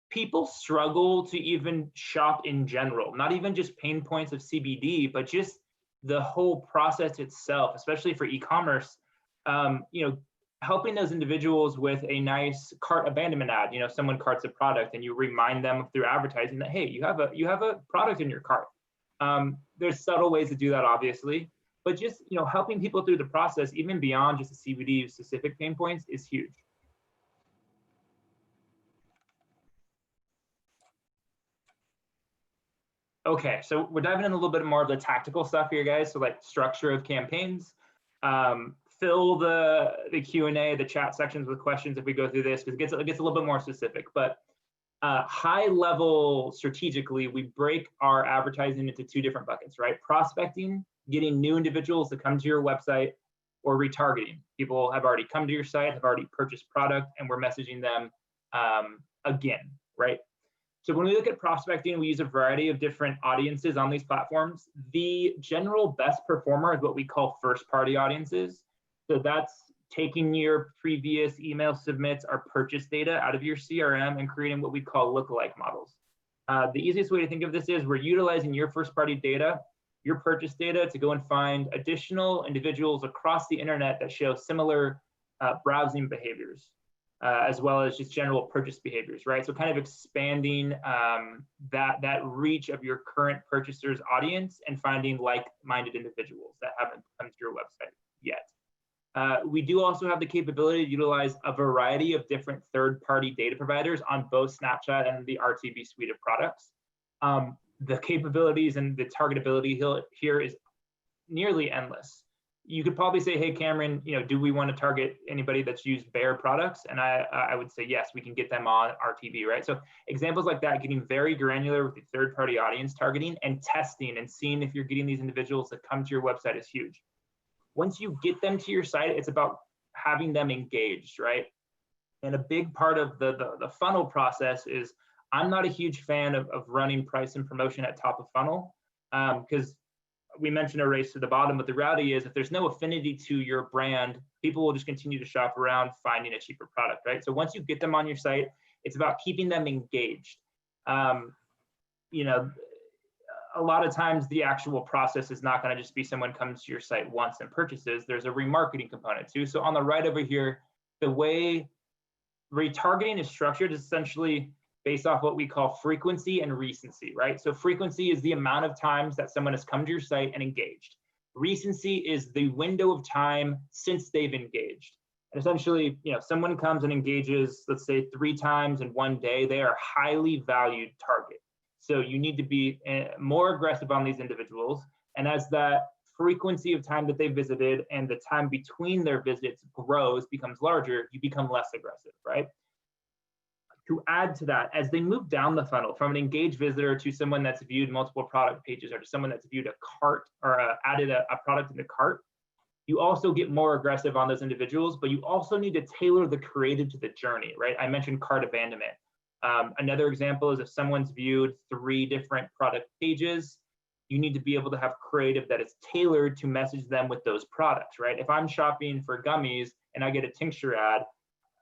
people struggle to even shop in general, not even just pain points of CBD, but just the whole process itself, especially for e-commerce. You know, helping those individuals with a nice cart abandonment ad. You know, someone carts a product and you remind them through advertising that, hey, you have a product in your cart. There's subtle ways to do that, obviously, but just, you know, helping people through the process, even beyond just the CBD specific pain points, is huge. Okay, so we're diving in a little bit more of the tactical stuff here, guys. So like structure of campaigns, fill the Q&A, the chat sections with questions if we go through this, because it gets a little bit more specific. But high level strategically, we break our advertising into two different buckets, right? Prospecting, getting new individuals to come to your website, or retargeting. People have already come to your site, have already purchased product, and we're messaging them again, right? So when we look at prospecting, we use a variety of different audiences on these platforms. The general best performer is what we call first party audiences. So that's taking your previous email submits or purchase data out of your CRM and creating what we call lookalike models. The easiest way to think of this is we're utilizing your first party data, your purchase data, to go and find additional individuals across the internet that show similar browsing behaviors. As well as just general purchase behaviors, right? So kind of expanding that reach of your current purchasers' audience and finding like-minded individuals that haven't come to your website yet. We do also have the capability to utilize a variety of different third-party data providers on both Snapchat and the RTB suite of products. The capabilities and the targetability here is nearly endless. You could probably say, hey, Cameron, you know, do we want to target anybody that's used Bayer products? And I would say, yes, we can get them on RTB, right? So examples like that, getting very granular with the third-party audience targeting and testing and seeing if you're getting these individuals that come to your website is huge. Once you get them to your site, it's about having them engaged, right? And a big part of the funnel process is I'm not a huge fan of running price and promotion at top of funnel because we mentioned a race to the bottom, but the reality is if there's no affinity to your brand, people will just continue to shop around finding a cheaper product, right? So once you get them on your site, it's about keeping them engaged. You know, a lot of times the actual process is not going to just be someone comes to your site once and purchases. There's a remarketing component too. So on the right over here, the way retargeting is structured is essentially based off what we call frequency and recency, right? So frequency is the amount of times that someone has come to your site and engaged. Recency is the window of time since they've engaged. And essentially, you know, someone comes and engages, let's say 3 times in one day, they are a highly valued target. So you need to be more aggressive on these individuals. And as that frequency of time that they visited and the time between their visits grows, becomes larger, you become less aggressive, right? To add to that, as they move down the funnel from an engaged visitor to someone that's viewed multiple product pages or to someone that's viewed a cart or added a product in the cart, you also get more aggressive on those individuals, but you also need to tailor the creative to the journey, right? I mentioned cart abandonment. Another example is if someone's viewed 3 different product pages, you need to be able to have creative that is tailored to message them with those products, right? If I'm shopping for gummies and I get a tincture ad,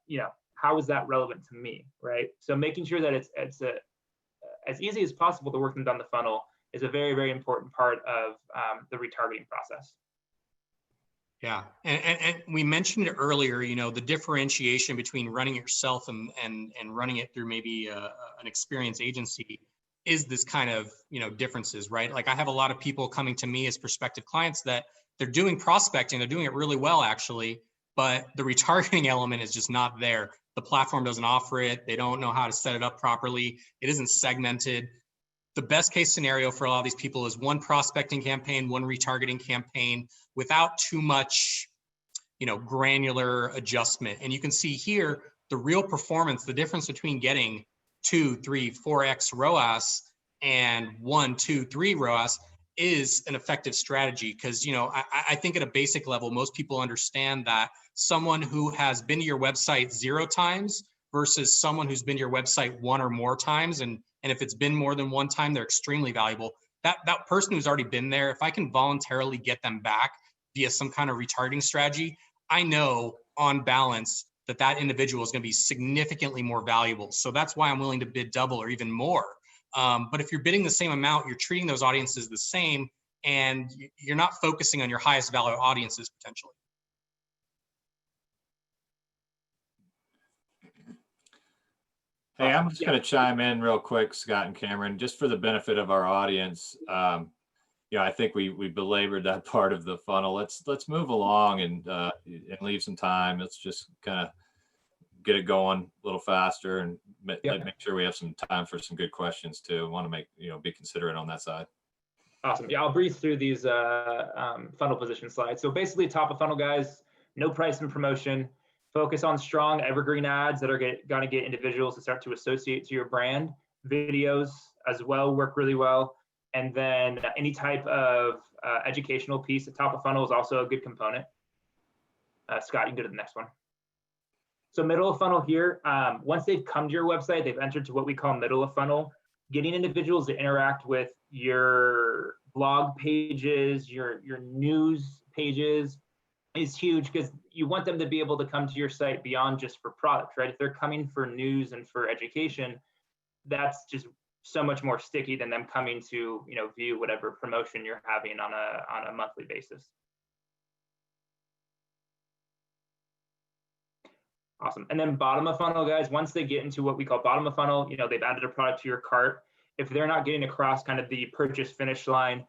you know, how is that relevant to me, right? So making sure that it's as easy as possible to work them down the funnel is a very, very important part of the retargeting process. Yeah, and we mentioned it earlier, you know, the differentiation between running it yourself and running it through maybe an experienced agency is this kind of, you know, differences, right? Like I have a lot of people coming to me as prospective clients that they're doing prospecting, they're doing it really well actually, but the retargeting element is just not there. The platform doesn't offer it. They don't know how to set it up properly. It isn't segmented. The best case scenario for a lot of these people is one prospecting campaign, one retargeting campaign without too much, you know, granular adjustment. And you can see here, the real performance, the difference between getting 2, 3, 4x ROAS and 1, 2, 3 ROAS is an effective strategy. Because, you know, I think at a basic level, most people understand that someone who has been to your website 0 times versus someone who's been to your website 1 or more times, and if it's been more than 1 time, they're extremely valuable. That person who's already been there, if I can voluntarily get them back via some kind of retargeting strategy, I know on balance that individual is going to be significantly more valuable. So that's why I'm willing to bid double or even more. But if you're bidding the same amount, you're treating those audiences the same, and you're not focusing on your highest value audiences potentially. Hey, I'm just going to chime in real quick, Scott and Cameron, just for the benefit of our audience. You know, I think we belabored that part of the funnel. Let's move along and leave some time. Let's just kind of get it going a little faster and make sure we have some time for some good questions too. Want to make, you know, be considerate on that side. Awesome. Yeah, I'll breeze through these funnel position slides. So basically, top of funnel, guys, no price and promotion. Focus on strong evergreen ads that are going to get individuals to start to associate to your brand. Videos as well work really well. And then any type of educational piece at top of funnel is also a good component. Scott, you can go to the next one. So middle of funnel here, once they've come to your website, they've entered to what we call middle of funnel. Getting individuals to interact with your blog pages, your news pages is huge, because you want them to be able to come to your site beyond just for product, right? If they're coming for news and for education, that's just so much more sticky than them coming to, you know, view whatever promotion you're having on a monthly basis. Awesome. And then bottom of funnel, guys, once they get into what we call bottom of funnel, you know, they've added a product to your cart. If they're not getting across kind of the purchase finish line,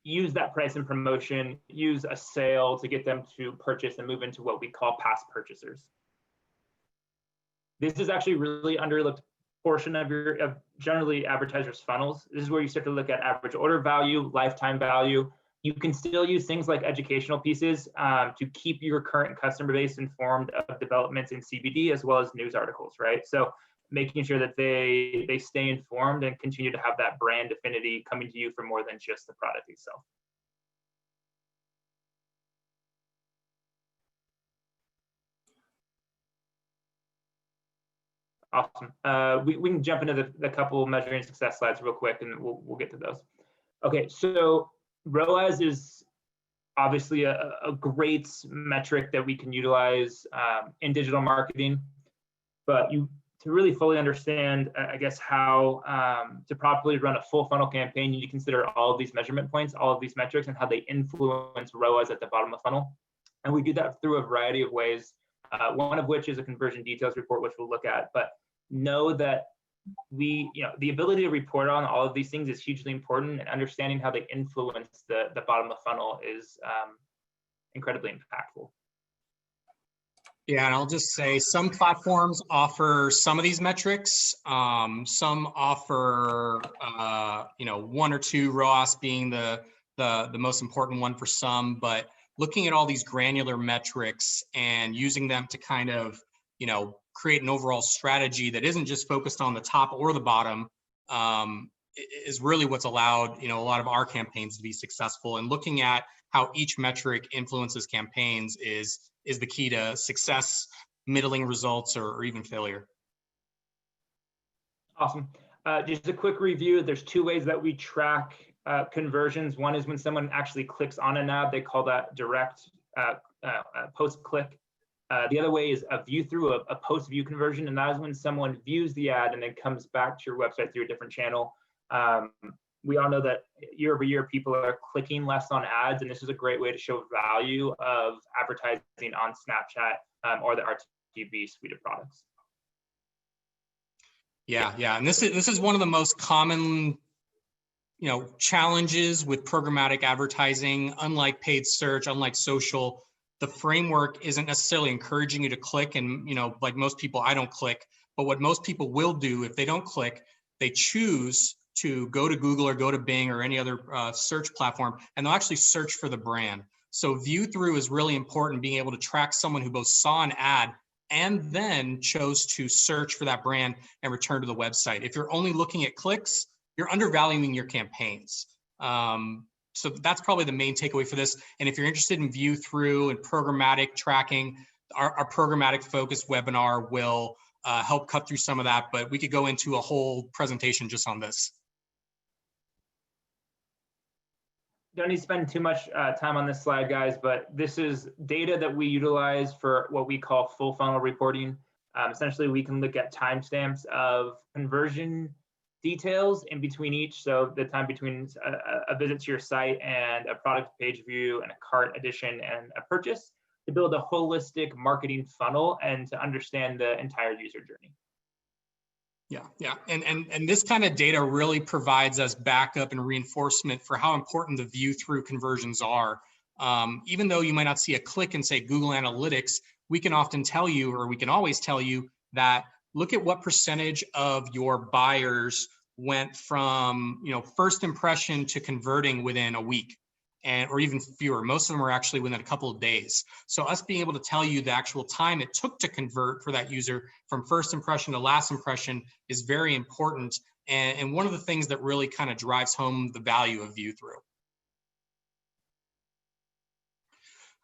use that price and promotion, use a sale to get them to purchase and move into what we call past purchasers. This is actually really underlooked portion of generally advertisers' funnels. This is where you start to look at average order value, lifetime value. You can still use things like educational pieces to keep your current customer base informed of developments in CBD as well as news articles, right? So making sure that they stay informed and continue to have that brand affinity coming to you for more than just the product itself. Awesome. We can jump into the couple measuring success slides real quick, and we'll get to those. Okay, so ROAS is obviously a great metric that we can utilize in digital marketing, but to really fully understand, I guess, how to properly run a full funnel campaign, you need to consider all of these measurement points, all of these metrics, and how they influence ROAS at the bottom of the funnel. And we do that through a variety of ways, one of which is a conversion details report, which we'll look at. But know that the ability to report on all of these things is hugely important, and understanding how they influence the bottom of the funnel is incredibly impactful. Yeah, and I'll just say some platforms offer some of these metrics. Some offer, 1 or 2 ROAS being the most important one for some, but looking at all these granular metrics and using them to kind of, create an overall strategy that isn't just focused on the top or the bottom, is really what's allowed, a lot of our campaigns to be successful. And looking at how each metric influences campaigns is the key to success, middling results, or even failure. Awesome. Just a quick review. There's 2 ways that we track conversions. One is when someone actually clicks on an ad. They call that direct post-click. The other way is a view through, a post-view conversion, and that is when someone views the ad and then comes back to your website through a different channel. we all know that year over year, people are clicking less on ads, and this is a great way to show value of advertising on Snapchat or the RTB suite of products. Yeah, and this is one of the most common, challenges with programmatic advertising. Unlike paid search, unlike social, the framework isn't necessarily encouraging you to click. And like most people, I don't click. But what most people will do if they don't click, they choose to go to Google or go to Bing or any other search platform, and they'll actually search for the brand. So view through is really important, being able to track someone who both saw an ad and then chose to search for that brand and return to the website. If you're only looking at clicks, you're undervaluing your campaigns. So that's probably the main takeaway for this. And if you're interested in view through and programmatic tracking, our programmatic focused webinar will help cut through some of that, but we could go into a whole presentation just on this. Don't need to spend too much time on this slide, guys, but this is data that we utilize for what we call full funnel reporting. Essentially, we can look at timestamps of conversion details in between each. So the time between a visit to your site and a product page view and a cart addition and a purchase, to build a holistic marketing funnel and to understand the entire user journey. Yeah. And this kind of data really provides us backup and reinforcement for how important the view through conversions are. Even though you might not see a click in, say, Google Analytics, we can often tell you, or we can always tell you, that look at what percentage of your buyers went from first impression to converting within a week, or even fewer. Most of them are actually within a couple of days. So us being able to tell you the actual time it took to convert for that user from first impression to last impression is very important. And one of the things that really kind of drives home the value of view through.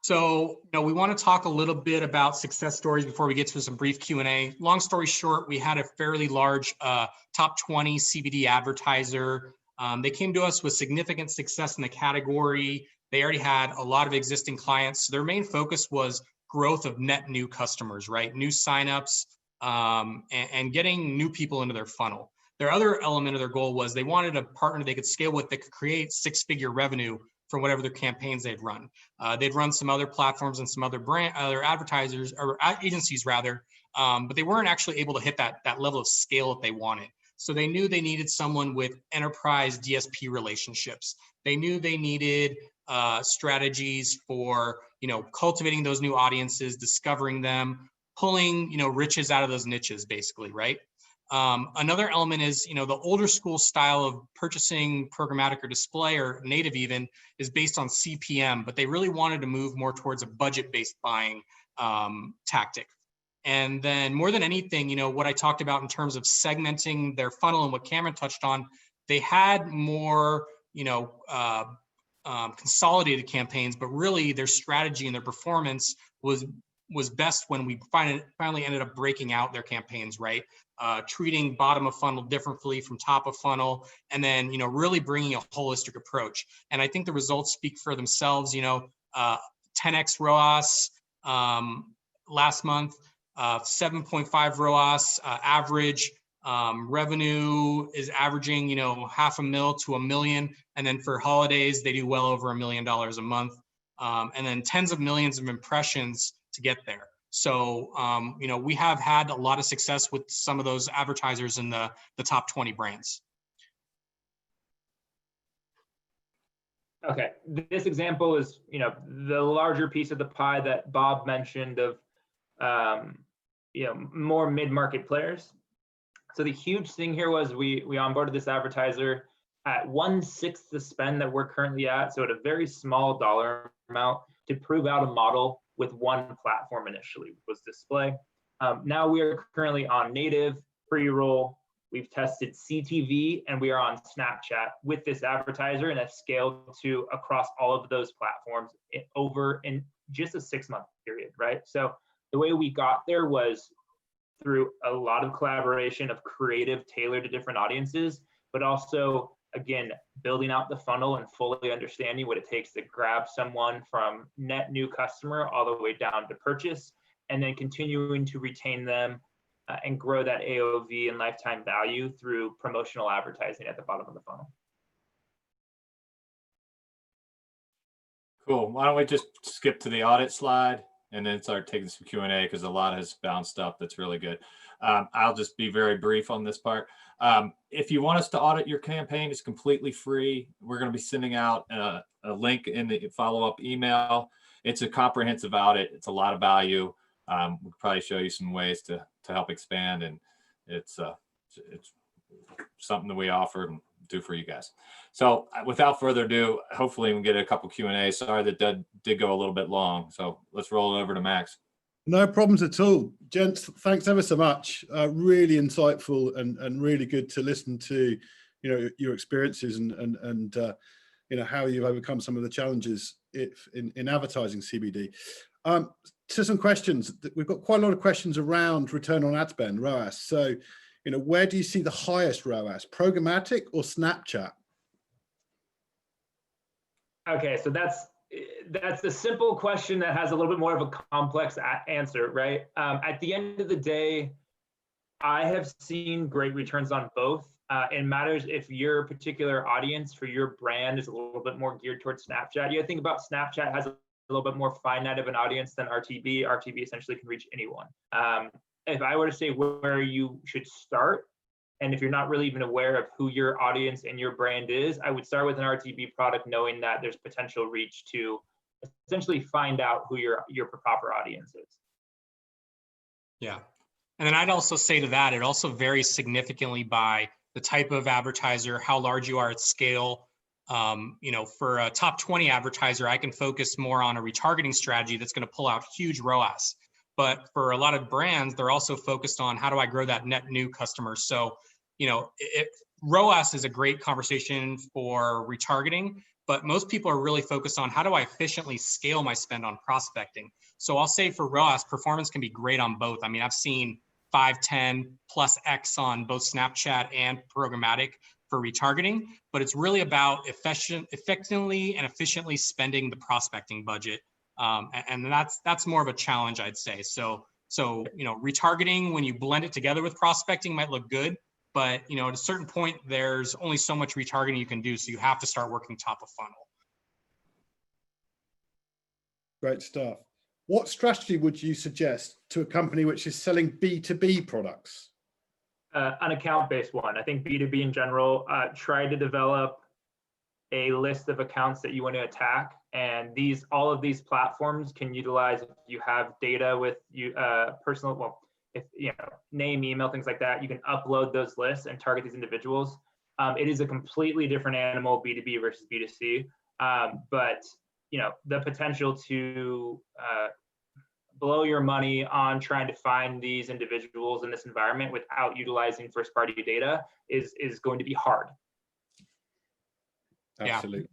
So, we want to talk a little bit about success stories before we get to some brief Q&A. Long story short, we had a fairly large top 20 CBD advertiser. They came to us with significant success in the category. They already had a lot of existing clients. So their main focus was growth of net new customers, right? New signups and getting new people into their funnel. Their other element of their goal was they wanted a partner they could scale with that could create six-figure revenue from whatever their campaigns they'd run. They'd run some other platforms and some other other advertisers or agencies rather, but they weren't actually able to hit that level of scale that they wanted. So they knew they needed someone with enterprise DSP relationships. They knew they needed strategies for cultivating those new audiences, discovering them, pulling riches out of those niches, basically, right? Another element is, the older school style of purchasing programmatic or display or native even is based on CPM, but they really wanted to move more towards a budget-based buying tactic. And then more than anything, what I talked about in terms of segmenting their funnel and what Cameron touched on, they had more, consolidated campaigns, but really their strategy and their performance was best when we finally ended up breaking out their campaigns, right? Treating bottom of funnel differently from top of funnel, and then, really bringing a holistic approach. And I think the results speak for themselves, 10x ROAS last month, 7.5 ROAS average. Revenue is averaging, $500,000 to $1 million. And then for holidays, they do well over $1 million a month. And then tens of millions of impressions to get there. So, we have had a lot of success with some of those advertisers in the top 20 brands. Okay, this example is, the larger piece of the pie that Bob mentioned of, more mid-market players. So the huge thing here was we onboarded this advertiser at 1/6 the spend that we're currently at. So at a very small dollar amount to prove out a model with one platform initially was display. Now we are currently on native, pre-roll. We've tested CTV and we are on Snapchat with this advertiser and have scaled to across all of those platforms over in just a 6-month period, right? So the way we got there was through a lot of collaboration of creative tailored to different audiences, but also, again, building out the funnel and fully understanding what it takes to grab someone from net new customer all the way down to purchase, and then continuing to retain them and grow that AOV and lifetime value through promotional advertising at the bottom of the funnel. Cool. Why don't we just skip to the audit slide and then start taking some Q&A, because a lot has bounced up. That's really good. I'll just be very brief on this part. If you want us to audit your campaign, it's completely free. We're going to be sending out a link in the follow-up email. It's a comprehensive audit. It's a lot of value. We'll probably show you some ways to help expand, and it's something that we offer and do for you guys. So without further ado, hopefully we can get a couple Q&A. Sorry that did go a little bit long. So let's roll it over to Max. No problems at all. Gents, thanks ever so much. Really insightful and really good to listen to, your experiences and how you've overcome some of the challenges in advertising CBD. To some questions. We've got quite a lot of questions around return on ad spend, ROAS. So, where do you see the highest ROAS, programmatic or Snapchat? Okay, so that's a simple question that has a little bit more of a complex answer, right? At the end of the day, I have seen great returns on both. It matters if your particular audience for your brand is a little bit more geared towards Snapchat. You gotta think about Snapchat has a little bit more finite of an audience than RTB. RTB essentially can reach anyone. If I were to say where you should start, and if you're not really even aware of who your audience and your brand is, I would start with an RTB product, knowing that there's potential reach to essentially find out who your proper audience is. Yeah. And then I'd also say to that, it also varies significantly by the type of advertiser, how large you are at scale. For a top 20 advertiser, I can focus more on a retargeting strategy that's going to pull out huge ROAS. But for a lot of brands, they're also focused on how do I grow that net new customer. So, ROAS is a great conversation for retargeting, but most people are really focused on how do I efficiently scale my spend on prospecting. So I'll say for ROAS, performance can be great on both. I mean, I've seen 5, 10 plus X on both Snapchat and programmatic for retargeting, but it's really about effectively and efficiently spending the prospecting budget. And that's more of a challenge, I'd say. So retargeting, when you blend it together with prospecting, might look good, but at a certain point, there's only so much retargeting you can do. So you have to start working top of funnel. Great stuff. What strategy would you suggest to a company which is selling B2B products? An account-based one. I think B2B in general, try to develop a list of accounts that you want to attack. And all of these platforms can utilize, if you have data with name, email, things like that, you can upload those lists and target these individuals. It is a completely different animal, B2B versus B2C. But the potential to blow your money on trying to find these individuals in this environment without utilizing first-party data is going to be hard. Absolutely. Yeah.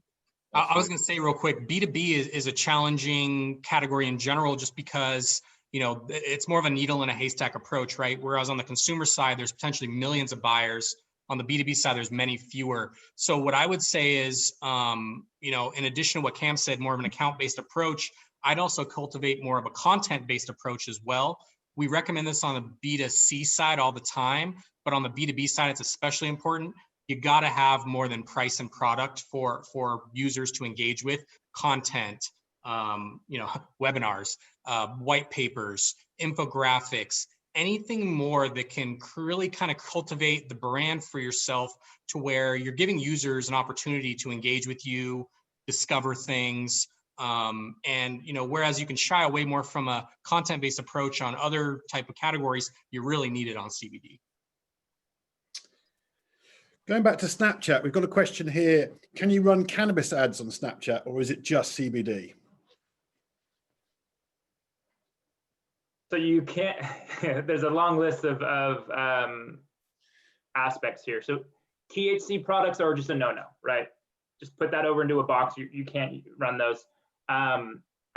I was going to say real quick, B2B is a challenging category in general, just because, it's more of a needle in a haystack approach, right? Whereas on the consumer side, there's potentially millions of buyers. On the B2B side, there's many fewer. So what I would say is, in addition to what Cam said, more of an account-based approach, I'd also cultivate more of a content-based approach as well. We recommend this on the B2C side all the time, but on the B2B side, it's especially important. You got to have more than price and product for users to engage with. Content, webinars, white papers, infographics, anything more that can really kind of cultivate the brand for yourself, to where you're giving users an opportunity to engage with you, discover things. Whereas you can shy away more from a content-based approach on other type of categories, you really need it on CBD. Going back to Snapchat, we've got a question here. Can you run cannabis ads on Snapchat, or is it just CBD? So you can't, there's a long list of aspects here. So THC products are just a no-no, right? Just put that over into a box. You can't run those. I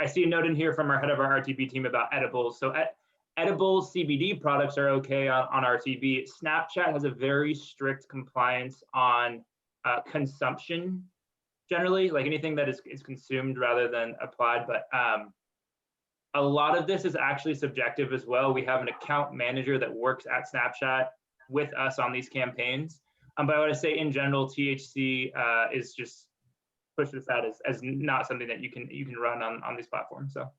see a note in here from our head of our RTB team about edibles. So edibles, CBD products are okay on RTB. Snapchat has a very strict compliance on consumption, generally, like anything that is consumed rather than applied. But a lot of this is actually subjective as well. We have an account manager that works at Snapchat with us on these campaigns. But I would say in general, THC is just push this out as not something that you can run on these platforms. So.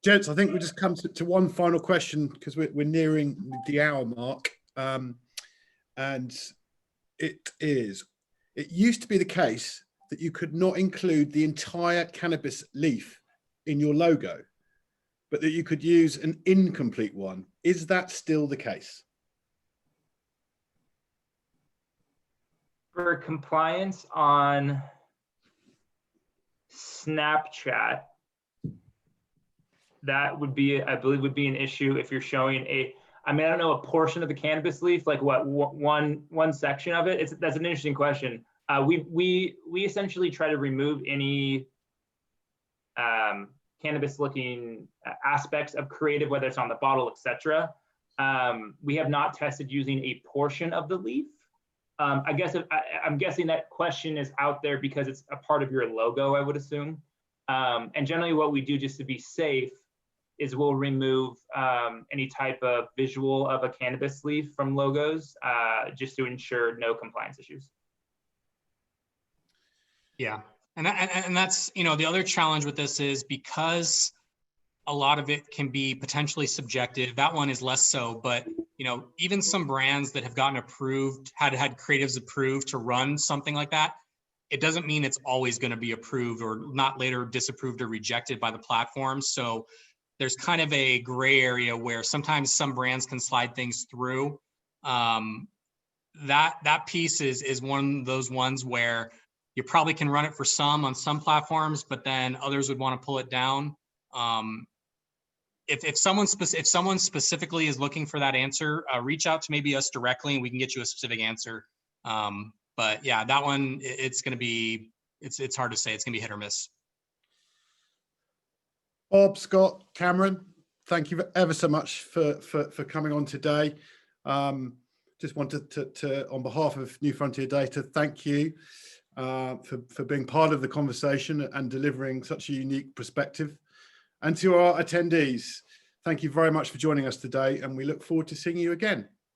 Gents, I think we just come to one final question because we're nearing the hour mark. And it used to be the case that you could not include the entire cannabis leaf in your logo, but that you could use an incomplete one. Is that still the case? For compliance on Snapchat, that would be, I believe, would be an issue if you're showing I don't know, a portion of the cannabis leaf, like what one section of it. That's an interesting question. We essentially try to remove any cannabis-looking aspects of creative, whether it's on the bottle, etc. We have not tested using a portion of the leaf. I'm guessing that question is out there because it's a part of your logo, I would assume. And generally, what we do just to be safe is we'll remove any type of visual of a cannabis leaf from logos, just to ensure no compliance issues. Yeah, and that's, you know, the other challenge with this is because a lot of it can be potentially subjective. That one is less so, but you know, even some brands that have gotten approved, had creatives approved to run something like that, it doesn't mean it's always going to be approved or not later disapproved or rejected by the platform. So there's kind of a gray area where sometimes some brands can slide things through. That piece is one of those ones where you probably can run it for some on some platforms, but then others would want to pull it down. If someone specifically is looking for that answer, reach out to maybe us directly and we can get you a specific answer. But yeah, that one, it's going to be, it's hard to say. It's going to be hit or miss. Bob, Scott, Cameron, thank you ever so much for coming on today. Just wanted to on behalf of New Frontier Data, thank you for being part of the conversation and delivering such a unique perspective. And to our attendees, thank you very much for joining us today, and we look forward to seeing you again.